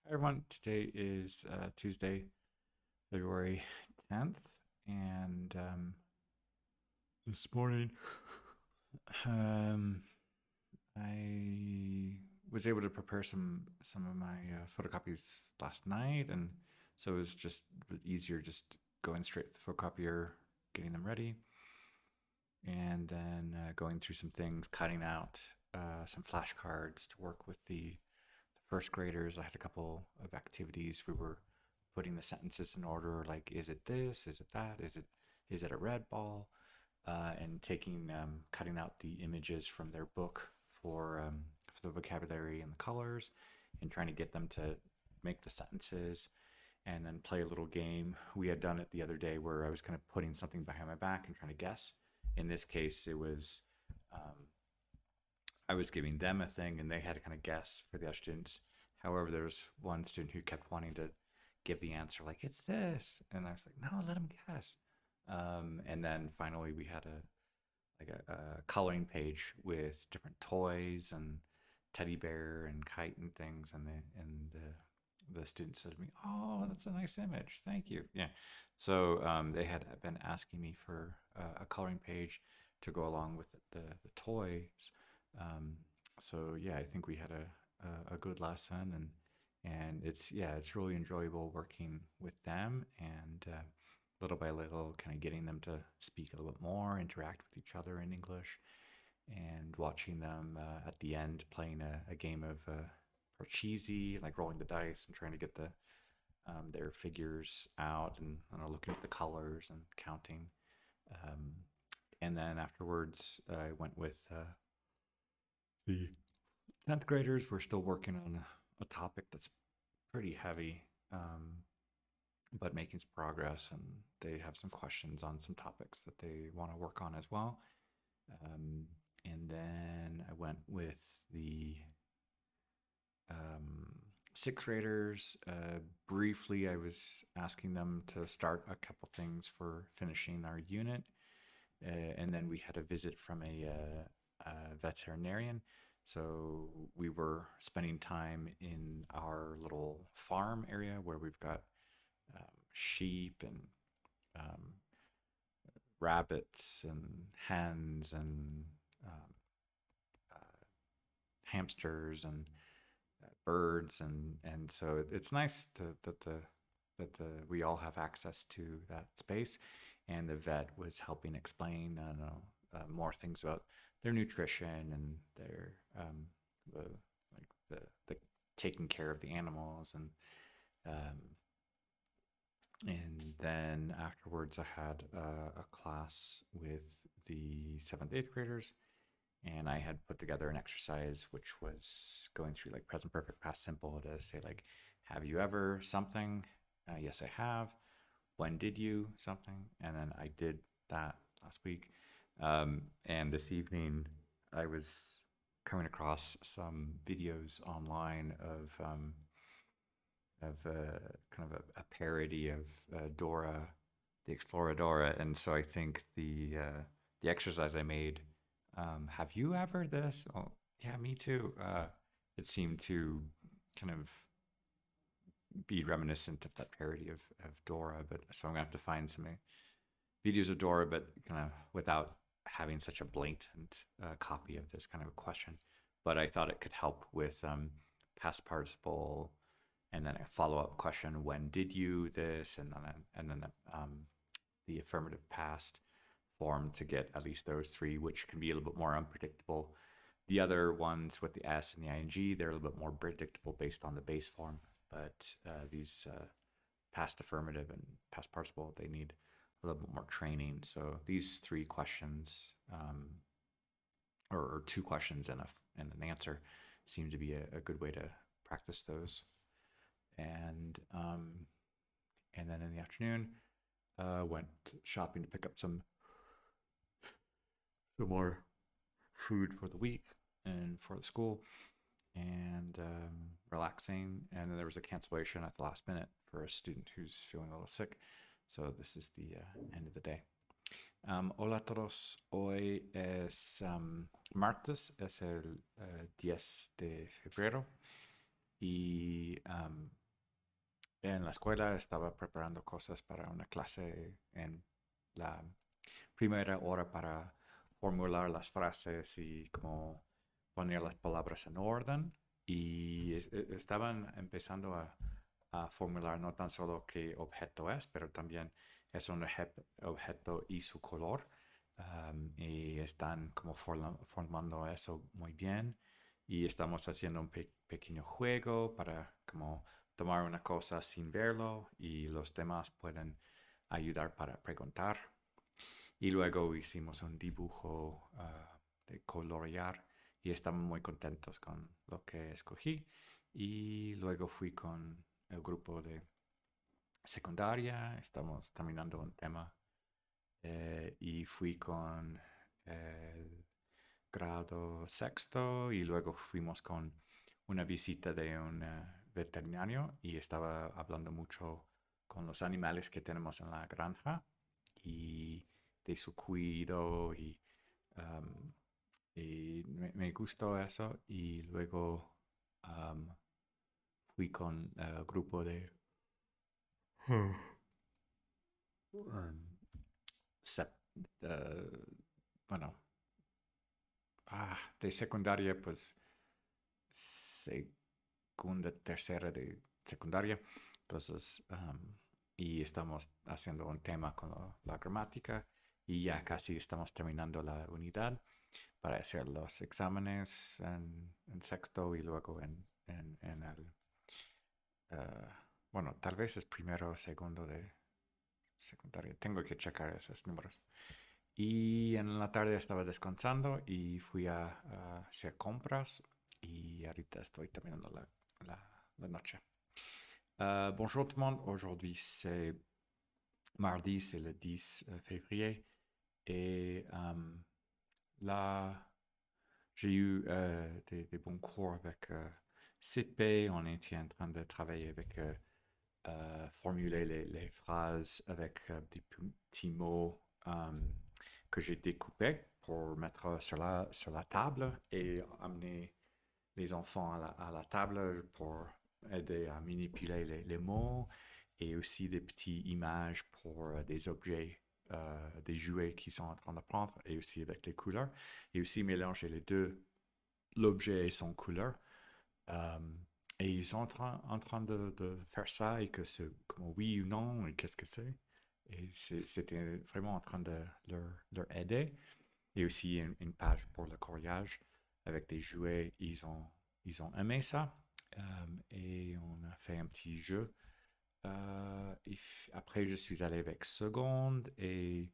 Hi everyone, today is Tuesday, February 10th, and this morning um, I was able to prepare some of my photocopies last night, and so it was just easier just going straight to the photocopier, getting them ready, and then going through some things, cutting out some flashcards to work with the first graders. I had a couple of activities. We were putting the sentences in order, like is it this, is it that, is it a red ball, and taking cutting out the images from their book for the vocabulary and the colors, and trying to get them to make the sentences and then play a little game. We had done it the other day where I was kind of putting something behind my back and trying to guess. In this case, it was um, I was giving them a thing and they had to kind of guess for the other students. However, there was one student who kept wanting to give the answer, like, it's this. And I was like, no, let him guess. And then finally, we had a coloring page with different toys and teddy bear and kite and things. And the student said to me, "Oh, that's a nice image. Thank you." Yeah. So they had been asking me for a coloring page to go along with the toys. Um, so yeah, I think we had a good lesson, and it's really enjoyable working with them, and little by little kind of getting them to speak a little bit more, interact with each other in English, and watching them at the end playing a game of Parcheesi, like rolling the dice and trying to get their figures out, and looking at the colors and counting. Um, and then afterwards, I went with the 10th graders. We're still working on a topic that's pretty heavy, but making some progress, and they have some questions on some topics that they want to work on as well. Um, and then I went with the um, sixth graders. Briefly, I was asking them to start a couple things for finishing our unit. And then we had a visit from a veterinarian. So we were spending time in our little farm area where we've got sheep and um, rabbits and hens and um, uh, hamsters and birds, and so it's nice that we all have access to that space, and the vet was helping explain I don't know more things about their nutrition and their the the taking care of the animals, and then afterwards I had a class with the seventh, eighth graders, and I had put together an exercise which was going through like present perfect, past simple to say like, have you ever something? Yes, I have. When did you something? And then I did that last week. And this evening, I was coming across some videos online of kind of a parody of Dora the Exploradora, and so I think the exercise I made, have you ever this? Oh, yeah, me too. It seemed to kind of be reminiscent of that parody of Dora, but so I'm gonna have to find some videos of Dora, but kind of without having such a blatant copy of this kind of a question. But I thought it could help with past participle, and then a follow up question: when did you this? And then the affirmative past form to get at least those three, which can be a little bit more unpredictable. The other ones with the S and the ing, they're a little bit more predictable based on the base form. But these past affirmative and past participle, they need a little bit more training. So these three questions, or two questions and an answer, seem to be a good way to practice those. And then in the afternoon, went shopping to pick up some more food for the week and for the school, and relaxing. And then there was a cancellation at the last minute for a student who's feeling a little sick. So this is the end of the day. Hola a todos. Hoy es martes, es el 10 de febrero. y en la escuela estaba preparando cosas para una clase en la primera hora para formular las frases y como poner las palabras en orden. Y estaban empezando a formular no tan solo qué objeto es, pero también es un objeto y su color. Y están como formando eso muy bien. Y estamos haciendo un pequeño juego para como tomar una cosa sin verlo y los demás pueden ayudar para preguntar. Y luego hicimos un dibujo de colorear y estamos muy contentos con lo que escogí. Y luego fui con el grupo de secundaria, estamos terminando un tema y fui con el grado sexto y luego fuimos con una visita de un veterinario y estaba hablando mucho con los animales que tenemos en la granja y de su cuidado um, y me gustó eso y luego um, fui con el grupo de um, sep- uh, bueno, de secundaria, pues segunda, tercera de secundaria. Entonces, y estamos haciendo un tema con la gramática y ya casi estamos terminando la unidad para hacer los exámenes en sexto y luego en el, bueno, tal vez es primero o segundo de secundaria. Tengo que checar esos números. Y en la tarde estaba descansando y fui a hacer compras y ahorita estoy terminando la noche. Bonjour tout le monde, aujourd'hui c'est mardi, c'est le 10 février et là j'ai eu des bons cours avec CP, on était en train de travailler avec formuler les phrases avec des petits mots que j'ai découpés pour mettre sur la table et amener les enfants à la table pour aider à manipuler les mots et aussi des petites images pour des objets, des jouets qu'ils sont en train de prendre et aussi avec les couleurs et aussi mélanger les deux, l'objet et son couleur. Euh, et ils sont en train de faire ça et que c'est comme oui ou non et qu'est-ce que c'est. Et c'était vraiment en train de leur aider. Et aussi une page pour le coloriage avec des jouets. Ils ont aimé ça. Et on a fait un petit jeu. Et après, je suis allé avec seconde et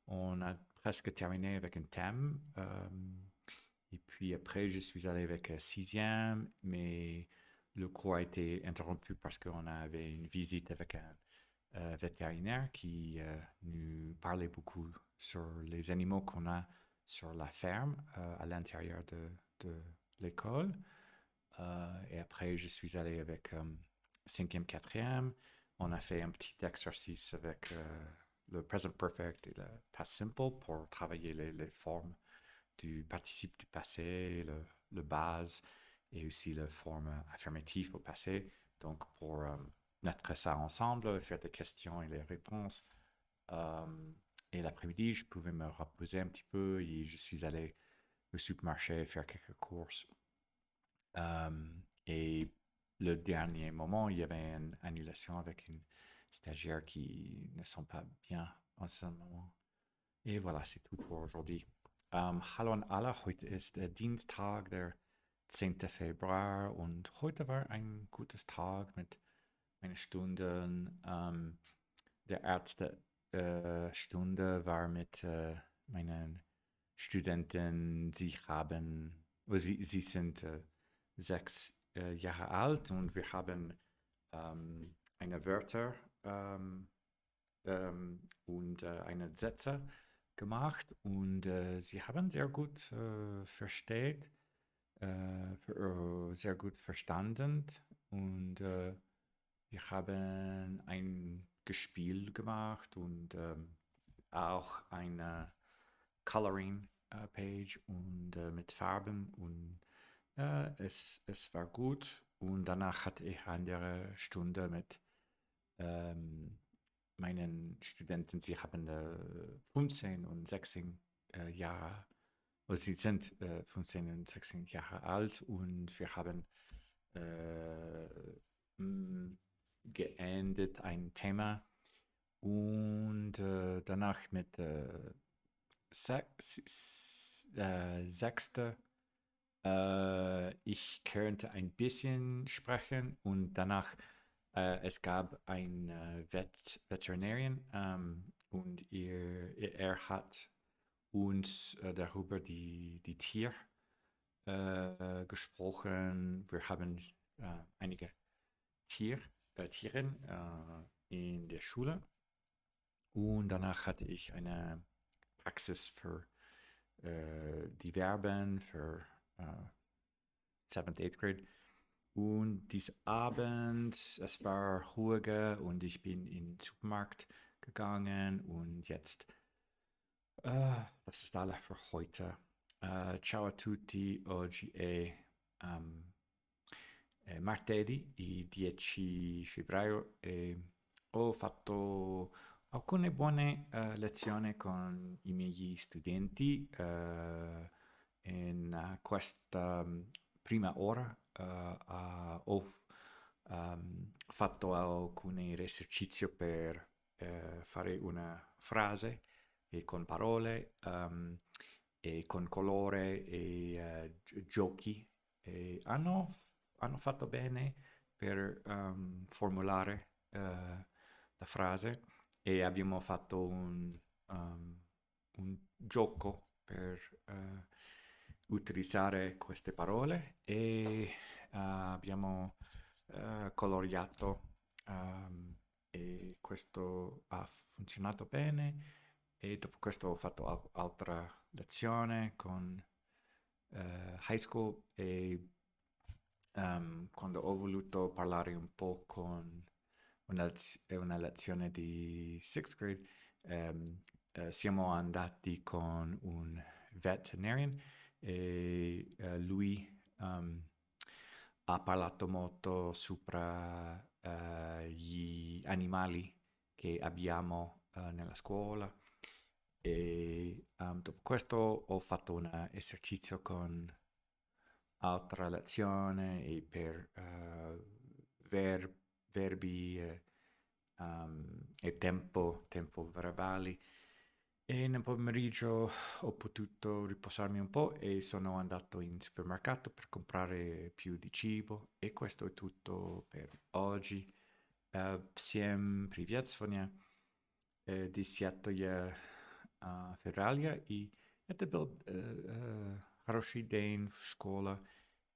on a presque terminé avec un thème. Et puis après, je suis allé avec sixième, mais le cours a été interrompu parce qu'on avait une visite avec un vétérinaire qui nous parlait beaucoup sur les animaux qu'on a sur la ferme à l'intérieur de l'école. Et après, je suis allé avec cinquième, quatrième. On a fait un petit exercice avec le present perfect et le past simple pour travailler les formes du participe du passé, le base et aussi la forme affirmative au passé. Donc, pour mettre ça ensemble, faire des questions et les réponses. Et l'après-midi, je pouvais me reposer un petit peu et je suis allé au supermarché faire quelques courses. Et le dernier moment, il y avait une annulation avec une stagiaire qui ne sont pas bien en ce moment. Et voilà, c'est tout pour aujourd'hui. Hallo an alle, heute ist Dienstag, der 10. Februar und heute war ein gutes Tag mit meinen Stunden. Der erste Stunde war mit meinen Studenten. Sie sind 6 Jahre alt und wir haben eine Wörter und eine Sätze gemacht und sie haben sehr gut sehr gut verstanden und wir haben ein Gespiel gemacht und auch eine Coloring Page und mit Farben und es war gut Und danach hatte ich eine Stunde mit meinen Studenten. Sie haben 15 und 16 Jahre, oder sie sind 15 und 16 Jahre alt und wir haben geendet ein Thema und danach mit sechste ich könnte ein bisschen sprechen und danach es gab ein Veterinarian und er hat uns darüber die Tier gesprochen. Wir haben einige Tieren in der Schule und danach hatte ich eine Praxis für die Verben für 7th, 8th Grade. Und diesen Abend, es war ruhiger und ich bin in den Supermarkt gegangen und jetzt, das ist alles für heute. Ciao a tutti, oggi è martedì, il 10 febbraio, e ho fatto alcune buone lezioni con i miei studenti in questa prima ora. Ho fatto alcuni esercizi per fare una frase e con parole e con colore e giochi e hanno fatto bene per formulare la frase e abbiamo fatto un gioco per utilizzare queste parole e abbiamo coloriato e questo ha funzionato bene e dopo questo ho fatto altra lezione con high school e quando ho voluto parlare un po' con una lezione di 6th grade, siamo andati con un veterinarian e lui ha parlato molto sopra gli animali che abbiamo nella scuola e dopo questo ho fatto un esercizio con altra lezione e per verbi e tempo verbali. E nel pomeriggio ho potuto riposarmi un po' e sono andato in supermercato per comprare più di cibo e questo è tutto per oggi. Всем привет, сегодня 10 февраля, и это был хороший день в школе,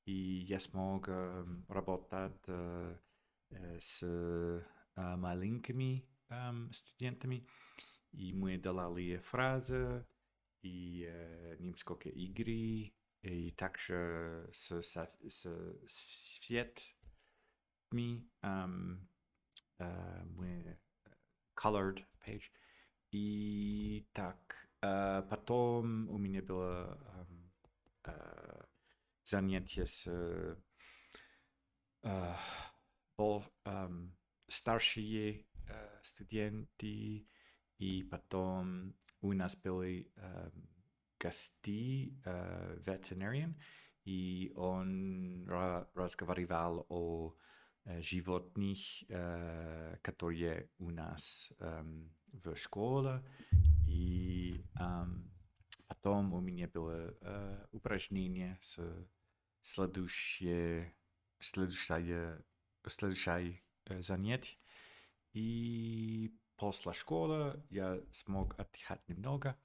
и я смог работать с маленькими студентами, и мы делали фразы, и немские игры, и также с цветами мы colored page. И так, потом у меня было занятие с старшие студенты, и потом у нас были гости, ветеринarian, и он разговаривал о животных, которые у нас в школе, и потом у меня было упражнение с следующее занятие, и после школы я смог отдыхать немного,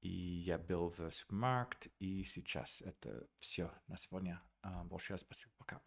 и я был в супермаркет, и сейчас это все на сегодня. Большое спасибо, пока.